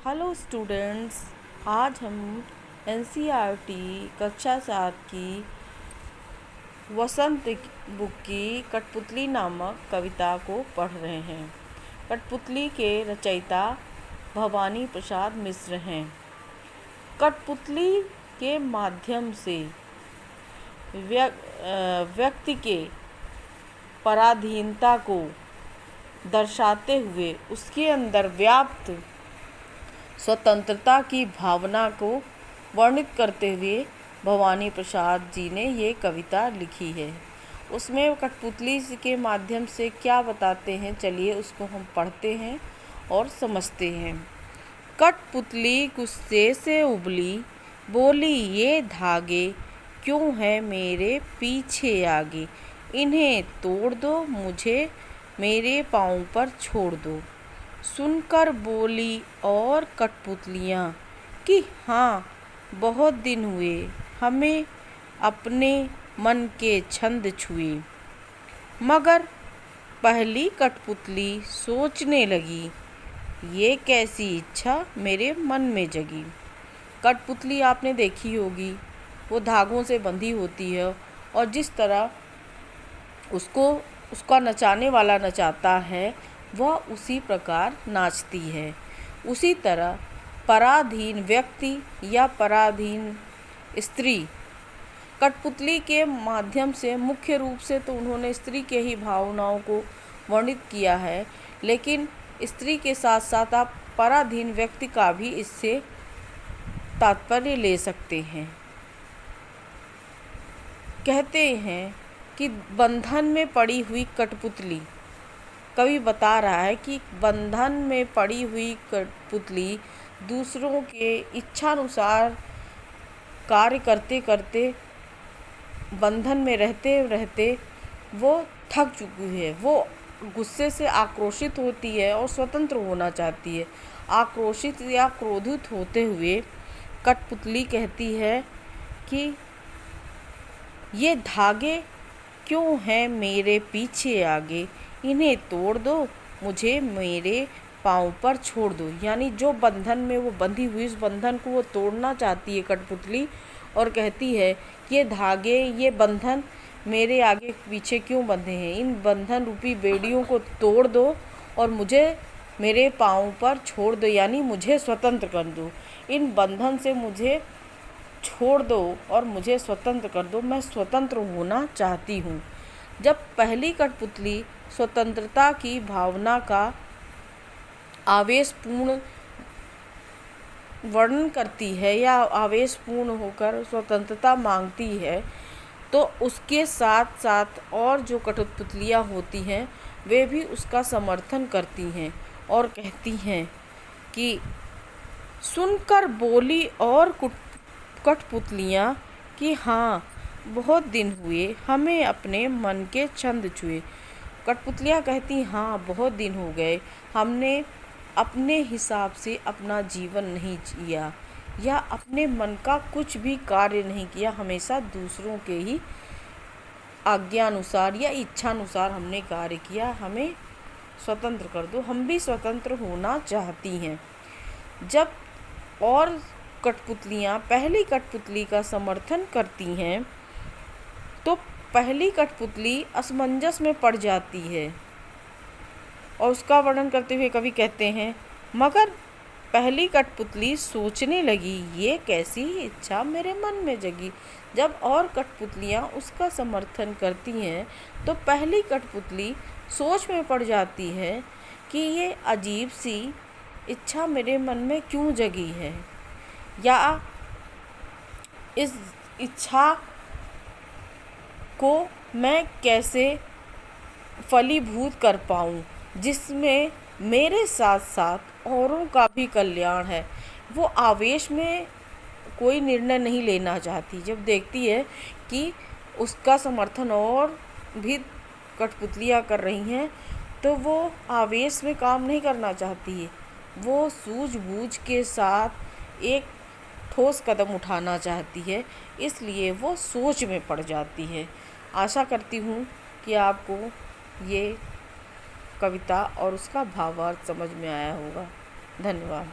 Hello students, आज हम NCERT कक्षा 7 की वसंत बुक की कठपुतली नामक कविता को पढ़ रहे हैं। कठपुतली के रचयिता भवानी प्रसाद मिश्र हैं। कठपुतली के माध्यम से व्यक्ति के पराधीनता को दर्शाते हुए उसके अंदर व्याप्त स्वतंत्रता की भावना को वर्णित करते हुए भवानी प्रसाद जी ने ये कविता लिखी है। उसमें कठपुतली के माध्यम से क्या बताते हैं, चलिए उसको हम पढ़ते हैं और समझते हैं। कठपुतली गुस्से से उबली, बोली ये धागे क्यों है मेरे पीछे आगे, इन्हें तोड़ दो मुझे मेरे पाँव पर छोड़ दो। सुनकर बोली और कठपुतलियाँ कि हाँ बहुत दिन हुए हमें अपने मन के छंद छुए। मगर पहली कठपुतली सोचने लगी, ये कैसी इच्छा मेरे मन में जगी। कठपुतली आपने देखी होगी, वो धागों से बंधी होती है और जिस तरह उसका नचाने वाला नचाता है वह उसी प्रकार नाचती है। उसी तरह पराधीन व्यक्ति या पराधीन स्त्री कठपुतली के माध्यम से मुख्य रूप से तो उन्होंने स्त्री के ही भावनाओं को वर्णित किया है, लेकिन स्त्री के साथ साथ आप पराधीन व्यक्ति का भी इससे तात्पर्य ले सकते हैं। कहते हैं कि बंधन में पड़ी हुई कठपुतली, कवि बता रहा है कि बंधन में पड़ी हुई कठपुतली दूसरों के इच्छानुसार कार्य करते करते, बंधन में रहते रहते वो थक चुकी है। वो गुस्से से आक्रोशित होती है और स्वतंत्र होना चाहती है। आक्रोशित या क्रोधित होते हुए कठपुतली कहती है कि ये धागे क्यों हैं मेरे पीछे आगे, इन्हें तोड़ दो मुझे मेरे पाँव पर छोड़ दो। यानी जो बंधन में वो बंधी हुई, उस बंधन को वो तोड़ना चाहती है कठपुतली और कहती है ये धागे, ये बंधन मेरे आगे पीछे क्यों बंधे हैं, इन बंधन रूपी बेड़ियों को तोड़ दो और मुझे मेरे पाँव पर छोड़ दो, यानी मुझे स्वतंत्र कर दो। इन बंधन से मुझे छोड़ दो और मुझे स्वतंत्र कर दो, मैं स्वतंत्र होना चाहती हूँ। जब पहली कठपुतली स्वतंत्रता की भावना का आवेशपूर्ण वर्णन करती है या आवेशपूर्ण होकर स्वतंत्रता मांगती है, तो उसके साथ साथ और जो कठपुतलियाँ होती हैं वे भी उसका समर्थन करती हैं और कहती हैं कि सुनकर बोली और कठपुतलियाँ कि हाँ बहुत दिन हुए हमें अपने मन के छंद छुए। कठपुतलियाँ कहती हाँ बहुत दिन हो गए, हमने अपने हिसाब से अपना जीवन नहीं जिया या अपने मन का कुछ भी कार्य नहीं किया, हमेशा दूसरों के ही आज्ञानुसार या इच्छानुसार हमने कार्य किया, हमें स्वतंत्र कर दो, हम भी स्वतंत्र होना चाहती हैं। जब और कठपुतलियाँ पहली कठपुतली का समर्थन करती हैं तो पहली कठपुतली असमंजस में पड़ जाती है और उसका वर्णन करते हुए कवि कहते हैं, मगर पहली कठपुतली सोचने लगी, ये कैसी इच्छा मेरे मन में जगी। जब और कठपुतलियाँ उसका समर्थन करती हैं तो पहली कठपुतली सोच में पड़ जाती है कि ये अजीब सी इच्छा मेरे मन में क्यों जगी है, या इस इच्छा को मैं कैसे फलीभूत कर पाऊँ जिसमें मेरे साथ साथ औरों का भी कल्याण है। वो आवेश में कोई निर्णय नहीं लेना चाहती। जब देखती है कि उसका समर्थन और भी कठपुतलियाँ कर रही हैं तो वो आवेश में काम नहीं करना चाहती है, वो सूझबूझ के साथ एक ठोस कदम उठाना चाहती है, इसलिए वो सोच में पड़ जाती है। आशा करती हूँ कि आपको ये कविता और उसका भावार्थ समझ में आया होगा। धन्यवाद।